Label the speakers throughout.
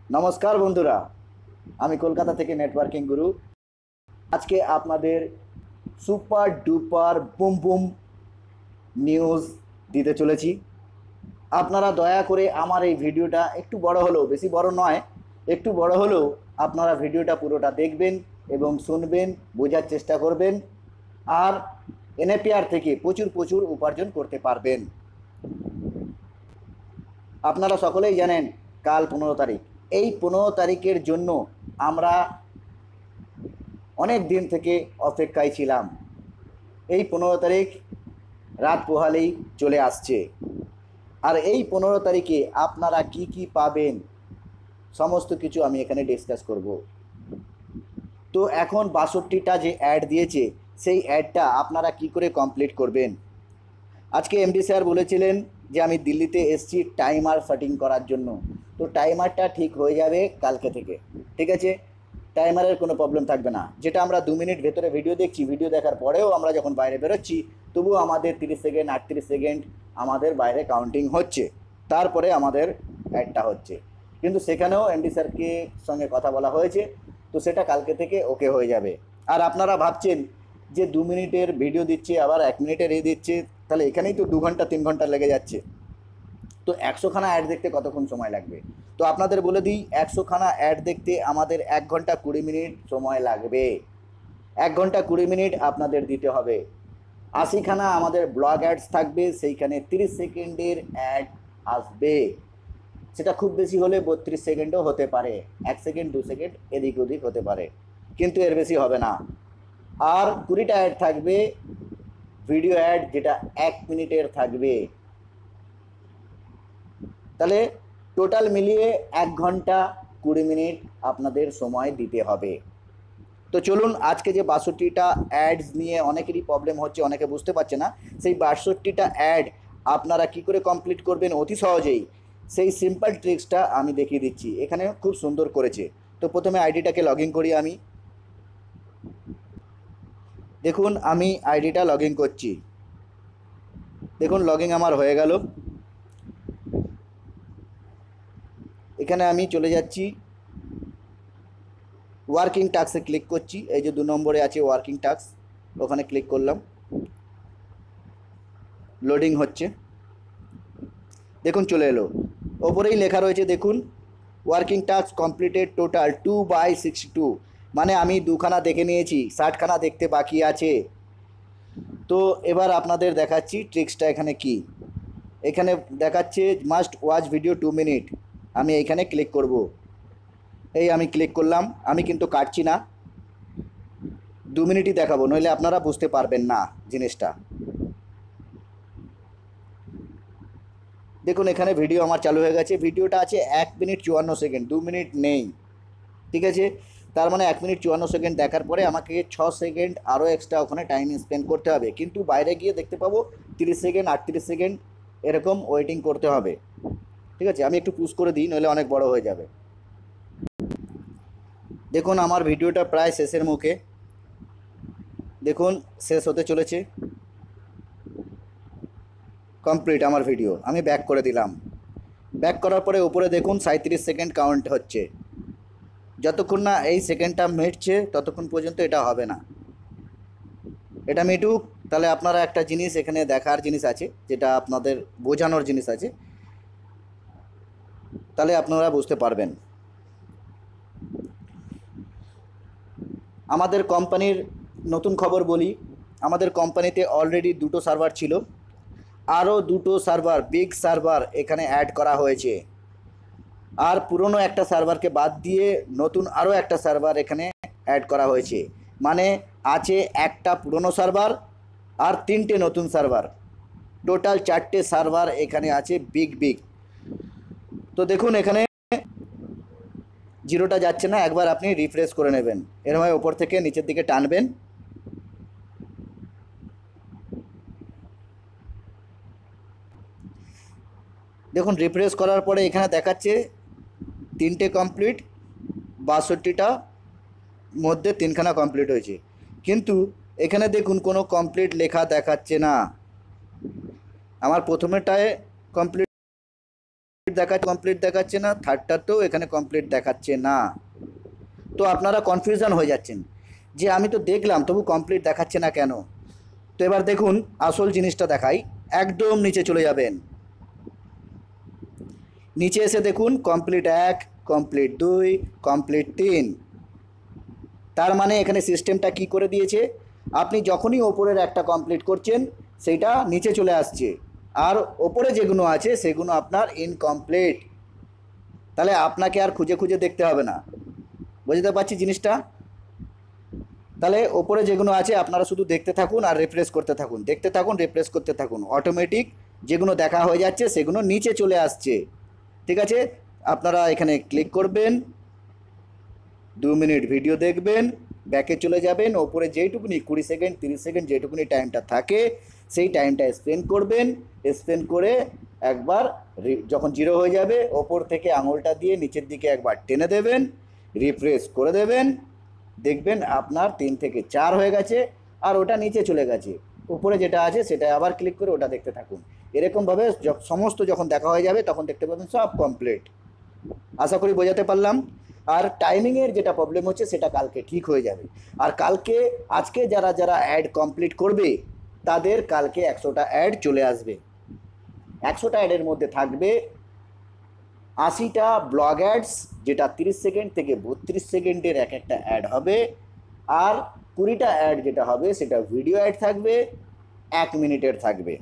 Speaker 1: নমস্কার বন্ধুরা, আমি কলকাতা থেকে নেটওয়ার্কিং গুরু। আজকে আপনাদের super duper boom boom news দিতে চলেছি। আপনারা দয়া করে আমার এই ভিডিওটা একটু বড় হলেও, বেশি বড় নয়, একটু বড় হলেও আপনারা ভিডিওটা পুরোটা দেখবেন এবং শুনবেন, বোঝার চেষ্টা করবেন, আর এনএপিআর থেকে প্রচুর প্রচুর উপার্জন করতে পারবেন। আপনারা সকলেই জানেন কাল 15 তারিখ। এই 15 তারিখের জন্য আমরা অনেক দিন থেকে অপেক্ষায় ছিলাম। এই 15 তারিখ রাত পোহালেই চলে আসছে, আর এই 15 তারিখে আপনারা কি কি পাবেন সমস্ত কিছু আমি এখানে ডিসকাস করব। তো এখন 62টা যে অ্যাড দিয়েছে সেই অ্যাডটা আপনারা কি করে কমপ্লিট করবেন। আজকে এমডি স্যার বলেছিলেন যে আমি দিল্লিতে এসছি টাইমার সেটিং করার জন্য। তো টাইমারটা ঠিক হয়ে যাবে কালকে থেকে, ঠিক আছে? টাইমারের কোনো প্রবলেম থাকবে না। যেটা আমরা 2 মিনিট ভেতরে ভিডিও দেখছি, ভিডিও দেখার পরেও আমরা যখন বাইরে বেরোচ্ছি তবুও আমাদের 30 সেকেন্ড 38 সেকেন্ড আমাদের বাইরে কাউন্টিং হচ্ছে, তারপরে আমাদের অ্যাডটা হচ্ছে। কিন্তু সেখানেও এমডি স্যারকে সঙ্গে কথা বলা হয়েছে, তো সেটা কালকে থেকে ওকে হয়ে যাবে। আর আপনারা ভাবছেন যে 2 মিনিটের ভিডিও দিচ্ছে আবার 1 মিনিটের দিচ্ছে, তাহলে এখানেই তো 2 ঘন্টা 3 ঘন্টা লেগে যাচ্ছে। তো 100খানা অ্যাড দেখতে কতক্ষণ সময় লাগবে? তো আপনাদের বলে দিই, 100খানা অ্যাড দেখতে আমাদের 1 ঘন্টা 20 মিনিট সময় লাগবে। 1 ঘন্টা 20 মিনিট আপনাদের দিতে হবে। 80খানা আমাদের ব্লগ অ্যাডস থাকবে, সেইখানে 30 সেকেন্ডের অ্যাড আসবে। সেটা খুব বেশি হলে 32 সেকেন্ডও হতে পারে, 1 সেকেন্ড 2 সেকেন্ড এদিক ওদিক হতে পারে, কিন্তু এর বেশি হবে না। আর 20টা অ্যাড থাকবে ভিডিও অ্যাড, যেটা 1 মিনিটের থাকবে। তাহলে টোটাল মিলিয়ে 1 ঘন্টা 20 মিনিট আপনাদের সময় দিতে হবে। তো চলুন, আজকে যে 62টা অ্যাডস নিয়ে অনেকেরই প্রবলেম হচ্ছে, অনেকে বুঝতে পারছে না, সেই 62টা অ্যাড আপনারা কি করে কমপ্লিট করবেন অতি সহজেই, সেই সিম্পল ট্রিক্সটা আমি দেখিয়ে দিচ্ছি। এখানে খুব সুন্দর করেছে। তো প্রথমে আইডিটাকে লগ ইন করি আমি। দেখুন আমি আইডিটা লগ ইন করছি। দেখুন লগ ইন আমার হয়ে গেল। এখানে আমি চলে যাচ্ছি, ওয়ার্কিং টাস্কে ক্লিক করছি। এই যে 2 নম্বরে আছে ওয়ার্কিং টাস্ক, ওখানে ক্লিক করলাম। লোডিং হচ্ছে, দেখুন চলে এলো। ওপরেই লেখা রয়েছে দেখুন, ওয়ার্কিং টাস্ক কমপ্লিটেড টোটাল 2/62, মানে আমি 2খানা দেখে নিয়েছি, 60খানা দেখতে বাকি আছে। তো এবার আপনাদের দেখাচ্ছি ট্রিক্সটা এখানে কি। এখানে দেখাচ্ছে মাস্ট ওয়াচ ভিডিও 2 মিনিট, আমি এইখানে ক্লিক করব। এই আমি ক্লিক করলাম। আমি কিন্তু কাটছি না, 2 মিনিটই দেখাবো, নইলে আপনারা বুঝতে পারবেন না জিনিসটা। দেখুন এখানে ভিডিও আমার চালু হয়ে গেছে। ভিডিওটা আছে 1 মিনিট 54 সেকেন্ড, 2 মিনিট নেই, ঠিক আছে? তার মানে 1 মিনিট 54 সেকেন্ড দেখার পরে আমাকে 6 সেকেন্ড আরও এক্সট্রা ওখানে টাইম স্পেন্ড করতে হবে। কিন্তু বাইরে গিয়ে দেখতে পাবো 30 সেকেন্ড 38 সেকেন্ড এরকম ওয়েটিং করতে হবে, ঠিক আছে? আমি একটু পুশ করে দিই, নইলে অনেক বড় হয়ে যাবে। দেখুন আমার ভিডিওটা প্রায় শেষের মুখে, দেখুন শেষ হতে চলেছে। কমপ্লিট আমার ভিডিও। আমি ব্যাক করে দিলাম। ব্যাক করার পরে উপরে দেখুন 37 সেকেন্ড কাউন্ট হচ্ছে। যতক্ষণ না এই সেকেন্ডটা মিটছে ততক্ষণ পর্যন্ত এটা হবে না। এটা মিটুক, তাহলে আপনারা একটা জিনিস এখানে দেখার জিনিস আছে, যেটা আপনাদের বোঝানোর জিনিস আছে, তাহলে আপনারা বুঝতে পারবেন। আমাদের কোম্পানির নতুন খবর বলি, আমাদের কোম্পানিতে অলরেডি 2টো সার্ভার ছিল, আরও 2টো সার্ভার, বিগ সার্ভার এখানে অ্যাড করা হয়েছে। আর পুরনো একটা সার্ভারকে বাদ দিয়ে নতুন আরও একটা সার্ভার এখানে অ্যাড করা হয়েছে। মানে আছে একটা পুরনো সার্ভার আর 3টে নতুন সার্ভার, টোটাল 4টে সার্ভার এখানে আছে বিগ বিগ। তো দেখুন এখানে জিরোটা যাচ্ছে না, একবার আপনি রিফ্রেশ করে নেবেন। এরকম ওপর থেকে নিচের দিকে টানবেন, দেখুন রিফ্রেশ করার পরে এখানে দেখাচ্ছে 3টে কমপ্লিট, 62টা মধ্যে 3খানা কমপ্লিট হয়েছে। কিন্তু এখানে দেখুন কোনো কমপ্লিট লেখা দেখাচ্ছে না। আমার প্রথমেটায় কমপ্লিট কমপ্লিট দেখাচ্ছে না, থার্ডটাতেও এখানে কমপ্লিট দেখাচ্ছে না। তো আপনারা কনফিউশন হয়ে যাচ্ছেন যে আমি তো দেখলাম তবু কমপ্লিট দেখাচ্ছে না কেন। তো এবার দেখুন আসল জিনিসটা দেখাই। একদম নিচে চলে যাবেন, নিচে এসে দেখুন কমপ্লিট 1, কমপ্লিট 2, কমপ্লিট 3। তার মানে এখানে সিস্টেমটা কি করে দিয়েছে, আপনি যখনই ওপরের একটা কমপ্লিট করছেন সেইটা নিচে চলে আসছে, আর ওপরে যেগুলো আছে সেগুলো আপনার ইনকমপ্লিট। তাহলে আপনাকে আর খুঁজে খুঁজে দেখতে হবে না। বুঝতে পারছি জিনিসটা? তাহলে ওপরে যেগুলো আছে আপনারা শুধু দেখতে থাকুন আর রিফ্রেশ করতে থাকুন, দেখতে থাকুন, রিফ্রেশ করতে থাকুন, অটোমেটিক যেগুলো দেখা হয়ে যাচ্ছে সেগুলো নিচে চলে আসছে। ঠিক আছে, আপনারা এখানে ক্লিক করবেন, 2 মিনিট ভিডিও দেখবেন, ব্যাকে চলে যাবেন, ওপরে যেইটুকুনি 20 সেকেন্ড 30 সেকেন্ড যেটুকুনি টাইমটা থাকে সেই টাইমটা স্পেন্ড করবেন। স্পেন্ড করে একবার যখন 0 হয়ে যাবে ওপর থেকে আঙুলটা দিয়ে নিচের দিকে একবার টেনে দেবেন, রিফ্রেশ করে দেবেন, দেখবেন আপনার 3 থেকে 4 হয়ে গেছে আর ওটা নিচে চলে গেছে। উপরে যেটা আছে সেটা আবার ক্লিক করে ওটা দেখতে থাকুন। এরকমভাবে সমস্ত যখন দেখা হয়ে যাবে তখন দেখতে পাবেন সব কমপ্লিট। আশা করি বোঝাতে পারলাম। আর টাইমিংয়ের যেটা প্রবলেম হচ্ছে সেটা কালকে ঠিক হয়ে যাবে। আর কালকে আজকে যারা যারা অ্যাড কমপ্লিট করবে তাদের কালকে 100টা অ্যাড চলে আসবে। 100টা অ্যাডের মধ্যে থাকবে 80টা ব্লগ অ্যাডস, যেটা 30 সেকেন্ড থেকে 32 সেকেন্ডের এক একটা অ্যাড হবে, আর 20টা অ্যাড যেটা হবে সেটা ভিডিও অ্যাড থাকবে, 1 মিনিটের থাকবে।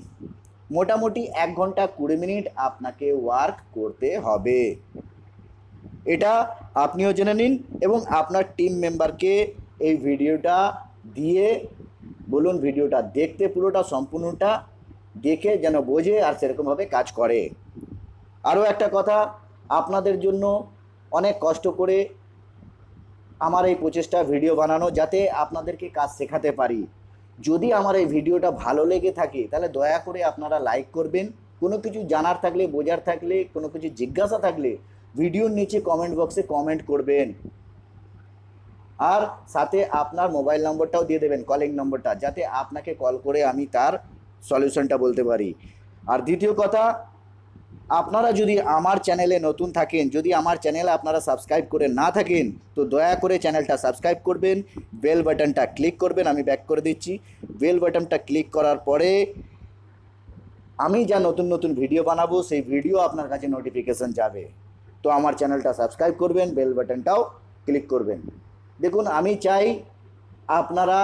Speaker 1: মোটামুটি 1 ঘন্টা 20 মিনিট আপনাকে ওয়ার্ক করতে হবে। এটা আপনিও জেনে নিন এবং আপনার টিম মেম্বারকে এই ভিডিওটা দিয়ে বলুন ভিডিওটা দেখতে, পুরোটা সম্পূর্ণটা দেখে যেন বোঝে আর সেরকমভাবে কাজ করে। আরও একটা কথা, আপনাদের জন্য অনেক কষ্ট করে আমার এই প্রচেষ্টা ভিডিও বানানো, যাতে আপনাদেরকে কাজ শেখাতে পারি। যদি আমার এই ভিডিওটা ভালো লেগে থাকে তাহলে দয়া করে আপনারা লাইক করবেন। কোনো কিছু জানার থাকলে, বোঝার থাকলে, কোনো কিছু জিজ্ঞাসা থাকলে ভিডিওর নিচে কমেন্ট বক্সে কমেন্ট করবেন। আর সাথে আপনার মোবাইল নম্বরটাও দিয়ে দেবেন, কলিং নম্বরটা, যাতে আপনাকে কল করে আমি তার সলিউশনটা বলতে পারি। আর দ্বিতীয় কথা, আপনারা যদি আমার চ্যানেলে নতুন থাকেন, যদি আমার চ্যানেলে আপনারা সাবস্ক্রাইব করে না থাকেন তো দয়া করে চ্যানেলটা সাবস্ক্রাইব করবেন, বেল বাটনটা ক্লিক করবেন। আমি ব্যাক করে দিচ্ছি। বেল বাটনটা ক্লিক করার পরে আমি যা নতুন নতুন ভিডিও বানাবো সেই ভিডিও আপনার কাছে নোটিফিকেশান যাবে। তো আমার চ্যানেলটা সাবস্ক্রাইব করবেন, বেল বাটনটাও ক্লিক করবেন। দেখুন, আমি চাই আপনারা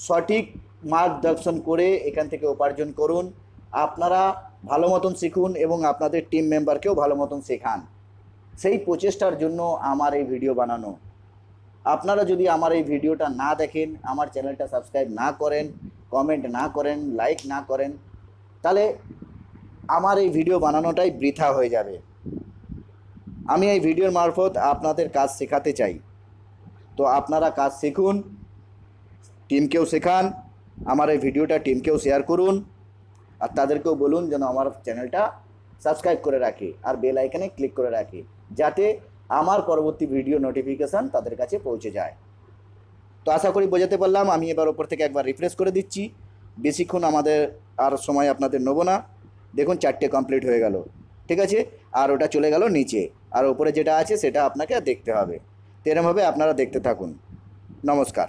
Speaker 1: সঠিক মার্গদর্শন করে এখান থেকে উপার্জন করুন, আপনারা ভালো মতন শিখুন এবং আপনাদের টিম মেম্বারকেও ভালো মতন শেখান। সেই প্রচেষ্টার জন্য আমার এই ভিডিও বানানো। আপনারা যদি আমার এই ভিডিওটা না দেখেন, আমার চ্যানেলটা সাবস্ক্রাইব না করেন, কমেন্ট না করেন, লাইক না করেন, তাহলে আমার এই ভিডিও বানানোটাই বৃথা হয়ে যাবে। আমি এই ভিডিওর মারফত আপনাদের কাজ শেখাতে চাই। তো আপনারা কাজ শিখুন, টিমকেও শেখান, আমার এই ভিডিওটা টিমকেও শেয়ার করুন, আর তাদেরকেও বলুন যেন আমার চ্যানেলটা সাবস্ক্রাইব করে রাখে আর বেল আইকনে ক্লিক করে রাখে, যাতে আমার পরবর্তী ভিডিও নোটিফিকেশান তাদের কাছে পৌঁছে যায়। তো আশা করি বোঝাতে পারলাম। আমি এবার ওপর থেকে একবার রিফ্রেশ করে দিচ্ছি। বেশিক্ষণ আমাদের আর সময় আপনাদের নেব না। দেখুন 4টে কমপ্লিট হয়ে গেল। ঠিক আছে, আর ওটা চলে গেল নিচে, আর ওপরে যেটা আছে সেটা আপনাকে দেখতে হবে। তো এরমভাবে আপনারা দেখতে থাকুন। নমস্কার।